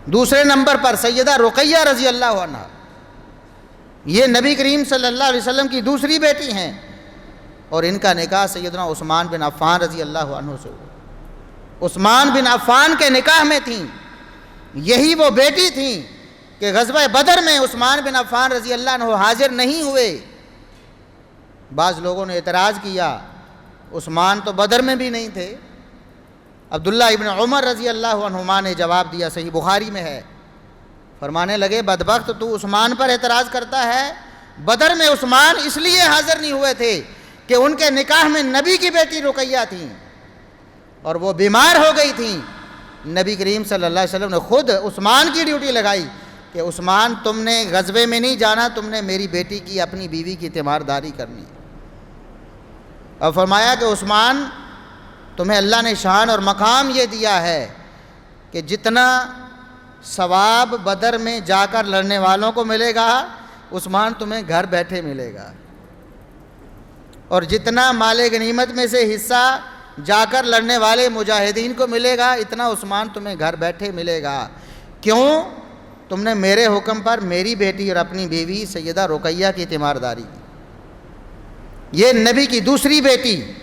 دوسرے نمبر پر سیدہ رقیہ رضی اللہ عنہ، یہ نبی کریم صلی اللہ علیہ وسلم کی دوسری بیٹی ہیں، اور ان کا نکاح سیدنا عثمان بن عفان رضی اللہ عنہ سے ہوا۔ عثمان بن عفان کے نکاح میں تھیں، یہی وہ بیٹی تھیں کہ غزوہ بدر میں عثمان بن عفان رضی اللہ عنہ حاضر نہیں ہوئے۔ بعض لوگوں نے اعتراض کیا، عثمان تو بدر میں بھی نہیں تھے۔ عبداللہ ابن عمر رضی اللہ عنہما نے جواب دیا، صحیح بخاری میں ہے، فرمانے لگے بدبخت تو عثمان پر اعتراض کرتا ہے، بدر میں عثمان اس لیے حاضر نہیں ہوئے تھے کہ ان کے نکاح میں نبی کی بیٹی رقیہ تھیں اور وہ بیمار ہو گئی تھیں۔ نبی کریم صلی اللہ علیہ وسلم نے خود عثمان کی ڈیوٹی لگائی کہ عثمان تم نے غزوے میں نہیں جانا، تم نے میری بیٹی کی، اپنی بیوی کی تیمارداری کرنی، اور فرمایا کہ عثمان تمہیں اللہ نے شان اور مقام یہ دیا ہے کہ جتنا ثواب بدر میں جا کر لڑنے والوں کو ملے گا، عثمان تمہیں گھر بیٹھے ملے گا، اور جتنا مال غنیمت میں سے حصہ جا کر لڑنے والے مجاہدین کو ملے گا، اتنا عثمان تمہیں گھر بیٹھے ملے گا۔ کیوں؟ تم نے میرے حکم پر میری بیٹی اور اپنی بیوی سیدہ رقیہ کی تیمارداری کی۔ یہ نبی کی دوسری بیٹی